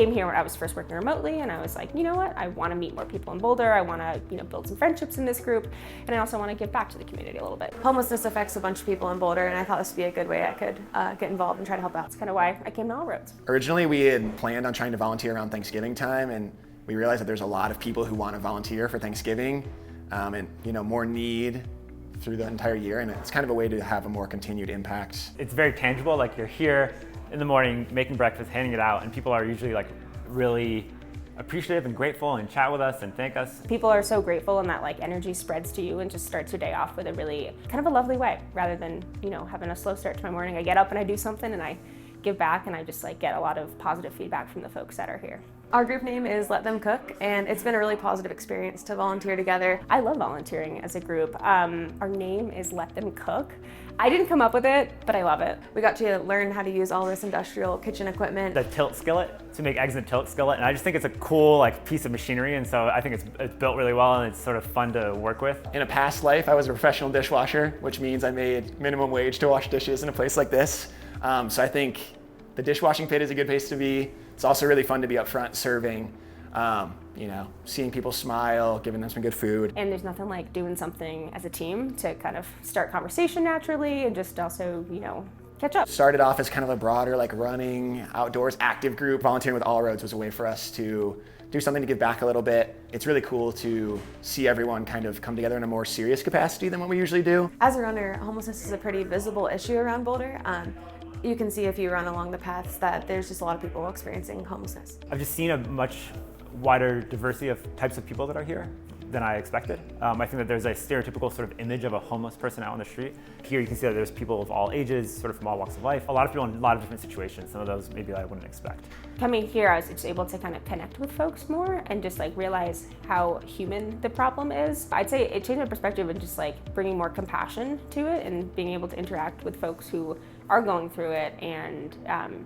came here when I was first working remotely, and I was like, you know what, I want to meet more people in Boulder. I want to, build some friendships in this group, and I also want to give back to the community a little bit. Homelessness affects a bunch of people in Boulder, and I thought this would be a good way I could get involved and try to help out. That's kind of why I came to All Roads. Originally, we had planned on trying to volunteer around Thanksgiving time, and we realized that there's a lot of people who want to volunteer for Thanksgiving, and more need through the entire year, and it's kind of a way to have a more continued impact. It's very tangible, like you're here in the morning making breakfast, handing it out, and people are usually like really appreciative and grateful and chat with us and thank us. People are so grateful, and that energy spreads to you and just starts your day off with a really kind of a lovely way, rather than having a slow start to my morning. I get up and I do something and I give back, and I just get a lot of positive feedback from the folks that are here. Our group name is Let Them Cook, and it's been a really positive experience to volunteer together. I love volunteering as a group. Our name is Let Them Cook. I didn't come up with it, but I love it. We got to learn how to use all this industrial kitchen equipment. The tilt skillet, to make eggs in a tilt skillet, and I just think it's a cool piece of machinery, and so I think it's built really well, and it's sort of fun to work with. In a past life, I was a professional dishwasher, which means I made minimum wage to wash dishes in a place like this. So I think the dishwashing pit is a good place to be. It's also really fun to be up front serving, seeing people smile, giving them some good food. And there's nothing like doing something as a team to kind of start conversation naturally, and just also, catch up. Started off as kind of a broader, running, outdoors, active group. Volunteering with All Roads was a way for us to do something to give back a little bit. It's really cool to see everyone kind of come together in a more serious capacity than what we usually do. As a runner, homelessness is a pretty visible issue around Boulder. You can see if you run along the paths that there's just a lot of people experiencing homelessness. I've just seen a much wider diversity of types of people that are here than I expected. I think that there's a stereotypical sort of image of a homeless person out on the street. Here you can see that there's people of all ages, sort of from all walks of life. A lot of people in a lot of different situations. Some of those maybe I wouldn't expect. Coming here, I was just able to kind of connect with folks more and just realize how human the problem is. I'd say it changed my perspective and just bringing more compassion to it, and being able to interact with folks who are going through it and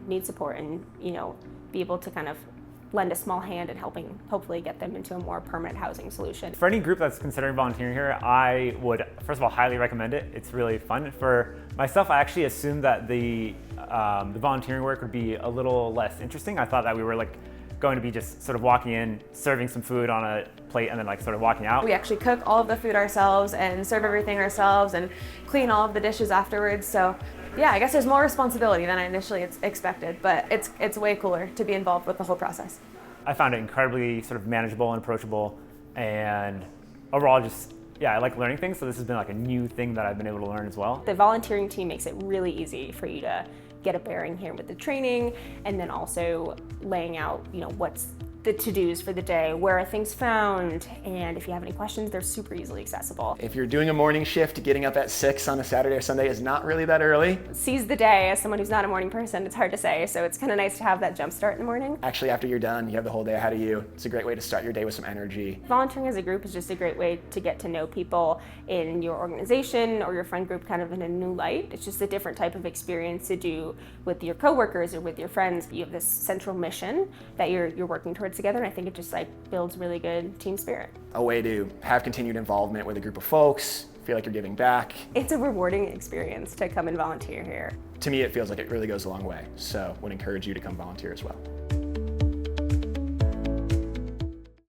need support, and be able to kind of lend a small hand in helping hopefully get them into a more permanent housing solution. For any group that's considering volunteering here, I would first of all highly recommend it. It's really fun. For myself, I actually assumed that the volunteering work would be a little less interesting. I thought that we were going to be just sort of walking in, serving some food on a plate, and then sort of walking out. We actually cook all of the food ourselves and serve everything ourselves and clean all of the dishes afterwards. So yeah, I guess there's more responsibility than I initially expected, but it's way cooler to be involved with the whole process. I found it incredibly sort of manageable and approachable, and overall I like learning things, so this has been a new thing that I've been able to learn as well. The volunteering team makes it really easy for you to get a bearing here with the training, and then also laying out, what's the to-dos for the day, where are things found, and if you have any questions, they're super easily accessible. If you're doing a morning shift, getting up at 6 on a Saturday or Sunday is not really that early. Seize the day. As someone who's not a morning person, it's hard to say, so it's kind of nice to have that jump start in the morning. Actually, after you're done, you have the whole day ahead of you. It's a great way to start your day with some energy. Volunteering as a group is just a great way to get to know people in your organization or your friend group kind of in a new light. It's just a different type of experience to do with your coworkers or with your friends. You have this central mission that you're working towards together, and I think it just builds really good team spirit. A way to have continued involvement with a group of folks, feel like you're giving back. It's a rewarding experience to come and volunteer here. To me, it feels like it really goes a long way, so would encourage you to come volunteer as well.